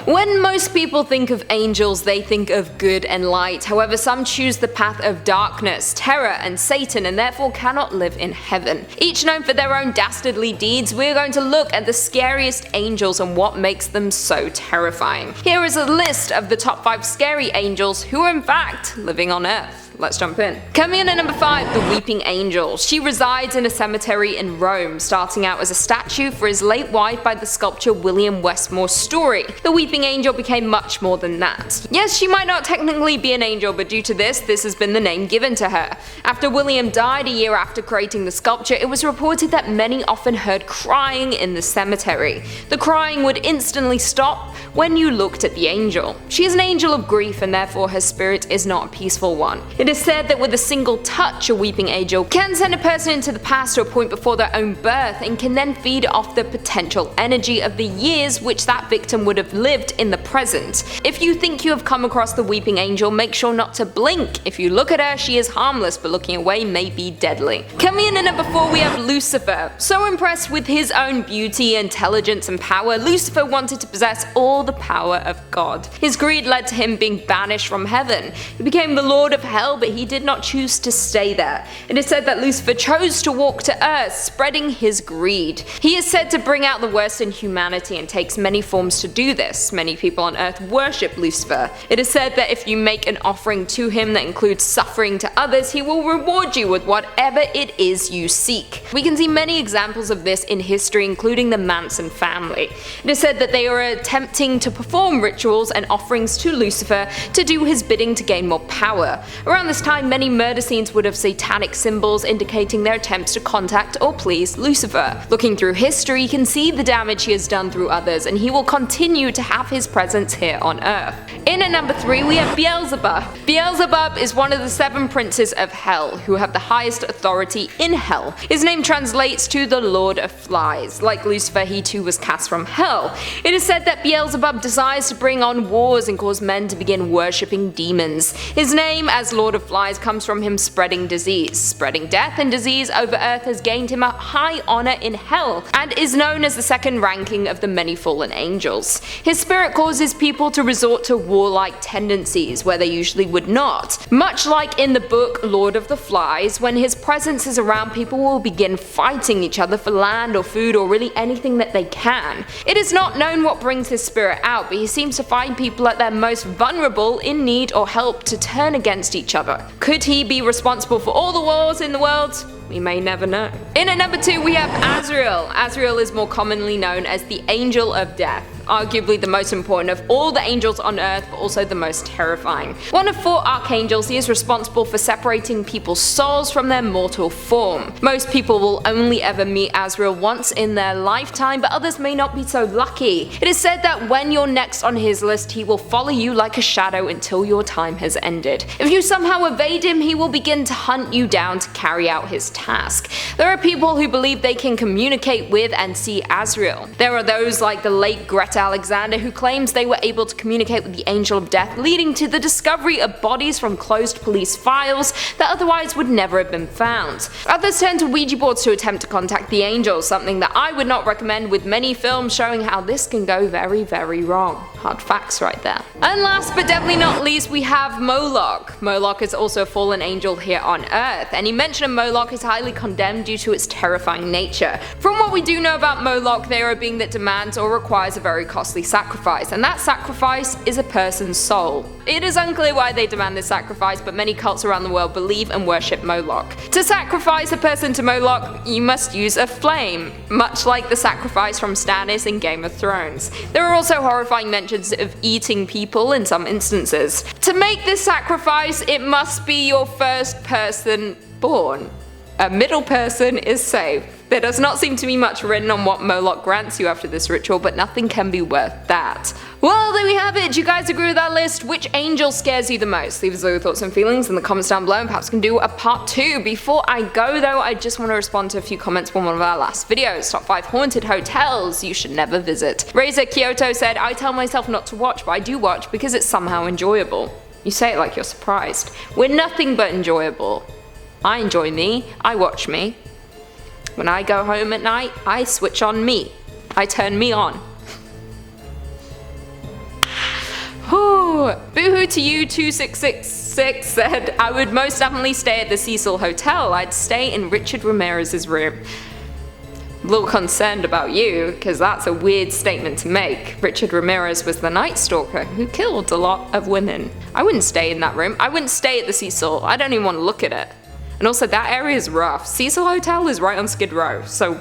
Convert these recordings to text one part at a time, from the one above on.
When most people think of angels, they think of good and light. However, some choose the path of darkness, terror, and Satan, and therefore cannot live in heaven. Each known for their own dastardly deeds, we're going to look at the scariest angels and what makes them so terrifying. Here is a list of the top 5 scary angels who are in fact living on Earth. Let's jump in. Coming in at number 5, the Weeping Angel. She resides in a cemetery in Rome, starting out as a statue for his late wife by the sculptor William Westmore Story. The Weeping Angel became much more than that. Yes, she might not technically be an angel, but due to this has been the name given to her. After William died a year after creating the sculpture, it was reported that many often heard crying in the cemetery. The crying would instantly stop when you looked at the angel. She is an angel of grief, and therefore her spirit is not a peaceful one. It is said that with a single touch, a weeping angel can send a person into the past to a point before their own birth and can then feed off the potential energy of the years which that victim would have lived in the present. If you think you have come across the weeping angel, make sure not to blink. If you look at her, she is harmless, but looking away may be deadly. Coming in at number 4, we have Lucifer. So impressed with his own beauty, intelligence, and power, Lucifer wanted to possess all the power of God. His greed led to him being banished from heaven. He became the Lord of Hell, but he did not choose to stay there. It is said that Lucifer chose to walk to earth, spreading his greed. He is said to bring out the worst in humanity and takes many forms to do this. Many people on earth worship Lucifer. It is said that if you make an offering to him that includes suffering to others, he will reward you with whatever it is you seek. We can see many examples of this in history, including the Manson family. It is said that they are attempting to perform rituals and offerings to Lucifer to do his bidding to gain more power. Around this time, many murder scenes would have satanic symbols indicating their attempts to contact or please Lucifer. Looking through history, you can see the damage he has done through others, and he will continue to have his presence here on Earth. In at number 3, we have Beelzebub. Beelzebub is one of the 7 princes of hell, who have the highest authority in hell. His name translates to the Lord of Flies. Like Lucifer, he too was cast from hell. It is said that Beelzebub desires to bring on wars and cause men to begin worshipping demons. His name as Lord of Flies comes from him spreading disease. Spreading death and disease over Earth has gained him a high honor in hell, and is known as the second ranking of the many fallen angels. His spirit causes people to resort to warlike tendencies where they usually would not. Much like in the book Lord of the Flies, when his presence is around, people will begin fighting each other for land or food or really anything that they can. It is not known what brings his spirit out, but he seems to find people at their most vulnerable, in need or help, to turn against each other. Could he be responsible for all the wars in the world? We may never know. In at number 2, we have Azrael. Azrael is more commonly known as the Angel of Death. Arguably the most important of all the angels on earth, but also the most terrifying. One of 4 archangels, he is responsible for separating people's souls from their mortal form. Most people will only ever meet Azrael once in their lifetime, but others may not be so lucky. It is said that when you're next on his list, he will follow you like a shadow until your time has ended. If you somehow evade him, he will begin to hunt you down to carry out his task. There are people who believe they can communicate with and see Azrael. There are those like the late Greta Alexander who claims they were able to communicate with the Angel of Death, leading to the discovery of bodies from closed police files that otherwise would never have been found. Others turn to Ouija boards to attempt to contact the angels, something that I would not recommend, with many films showing how this can go very, very wrong. Hard facts right there. And last but definitely not least, we have Moloch. Moloch is also a fallen angel here on Earth. Any mention of Moloch is highly condemned due to its terrifying nature. From what we do know about Moloch, they are a being that demands or requires a very costly sacrifice, and that sacrifice is a person's soul. It is unclear why they demand this sacrifice, but many cults around the world believe and worship Moloch. To sacrifice a person to Moloch, you must use a flame, much like the sacrifice from Stannis in Game of Thrones. There are also horrifying mentions of eating people in some instances. To make this sacrifice, it must be your first person born. A middle person is safe. There does not seem to be much written on what Moloch grants you after this ritual, but nothing can be worth that. Well, there we have it. Do you guys agree with that list? Which angel scares you the most? Leave us all your thoughts and feelings in the comments down below, and perhaps we can do a part 2. Before I go though, I just want to respond to a few comments from one of our last videos. Top 5 haunted hotels you should never visit. Razor Kyoto said, I tell myself not to watch, but I do watch because it's somehow enjoyable. You say it like you're surprised. We're nothing but enjoyable. I enjoy me. I watch me. When I go home at night, I switch on me. I turn me on. to You 2666 said, I would most definitely stay at the Cecil Hotel. I'd stay in Richard Ramirez's room. A little concerned about you, because that's a weird statement to make. Richard Ramirez was the Night Stalker who killed a lot of women. I wouldn't stay in that room. I wouldn't stay at the Cecil. I don't even want to look at it. And also, that area is rough. Cecil Hotel is right on Skid Row, so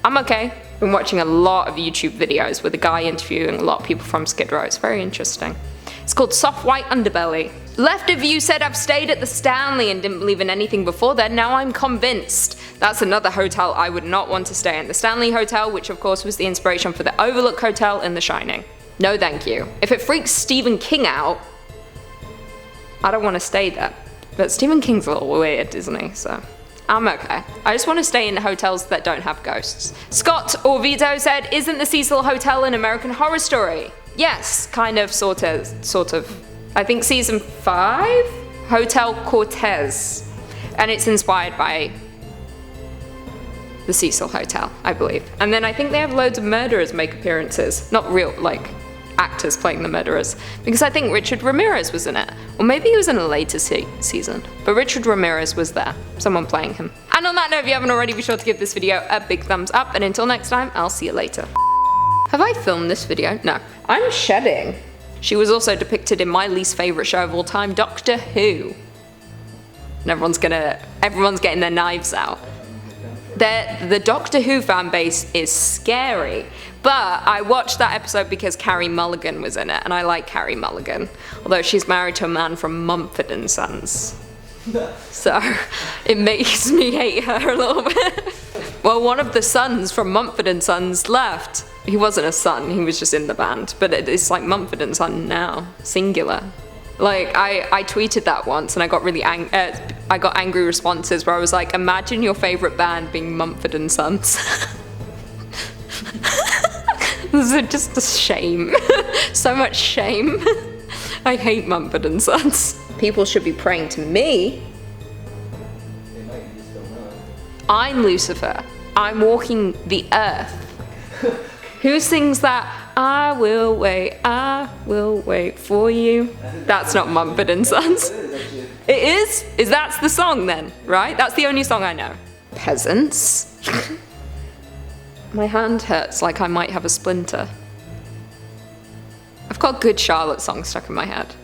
I'm okay. Been watching a lot of YouTube videos with a guy interviewing a lot of people from Skid Row. It's very interesting. It's called Soft White Underbelly. Left of You said, I've stayed at the Stanley and didn't believe in anything before then. Now I'm convinced. That's another hotel I would not want to stay in. The Stanley Hotel, which of course was the inspiration for the Overlook Hotel in The Shining. No thank you. If it freaks Stephen King out, I don't want to stay there. But Stephen King's a little weird, isn't he? So I'm okay. I just want to stay in hotels that don't have ghosts. Scott Orvito said, isn't the Cecil Hotel an American Horror Story? Yes, kind of, sort of. I think season 5? Hotel Cortez. And it's inspired by the Cecil Hotel, I believe. And then I think they have loads of murderers make appearances. Not real, like, actors playing the murderers, because I think Richard Ramirez was in it, or maybe he was in a later season, but Richard Ramirez was there, someone playing him. And on that note, if you haven't already, be sure to give this video a big thumbs up, and until next time, I'll see you later. Have I filmed this video? No. I'm shedding. She was also depicted in my least favorite show of all time, Doctor Who. And everyone's getting their knives out. The Doctor Who fan base is scary. But I watched that episode because Carrie Mulligan was in it, and I like Carrie Mulligan. Although she's married to a man from Mumford and Sons. So it makes me hate her a little bit. Well, one of the sons from Mumford and Sons left. He wasn't a son, he was just in the band. But it's like Mumford and Son now, singular. Like, I tweeted that once and I got really I got angry responses where I was like, imagine your favorite band being Mumford and Sons. This is just a shame. So much shame. I hate Mumford and Sons. People should be praying to me. I'm Lucifer. I'm walking the earth. Who sings that? I will wait for you. That's not Mumford and Sons. It is? Is that the song then? Right? That's the only song I know. Peasants. My hand hurts like I might have a splinter. I've got Good Charlotte song stuck in my head.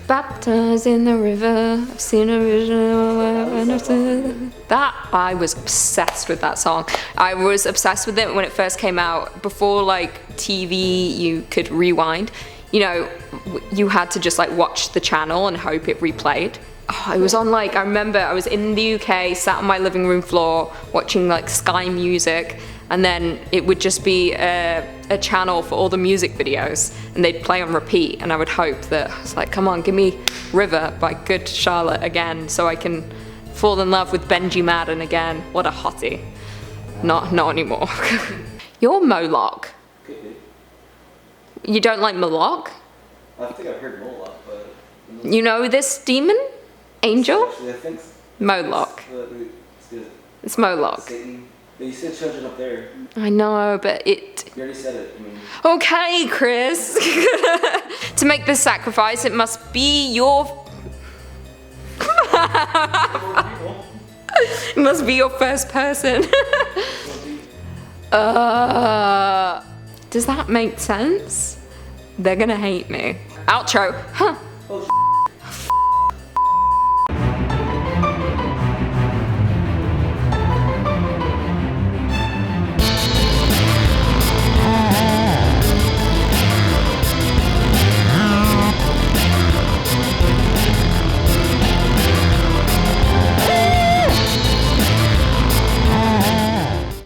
Baptized in the river, I've seen a vision. That, I was obsessed with that song. I was obsessed with it when it first came out. Before like TV, you could rewind. You know, you had to just like watch the channel and hope it replayed. Oh, it was on like, I remember I was in the UK, sat on my living room floor watching like Sky Music, and then it would just be a channel for all the music videos, and they'd play on repeat, and I would hope that, I was like, come on, give me River by Good Charlotte again, so I can fall in love with Benji Madden again. What a hottie. Not anymore. You're Moloch. You don't like Moloch? I think I've heard Moloch, but... You know this demon? Angel? Actually, I think Moloch. It's Moloch. Satan. But you said children up there. I know, but it... You already said it. I mean... Okay, Chris. To make this sacrifice, it must be your... It must be your first person. Does that make sense? They're gonna hate me. Outro. Huh.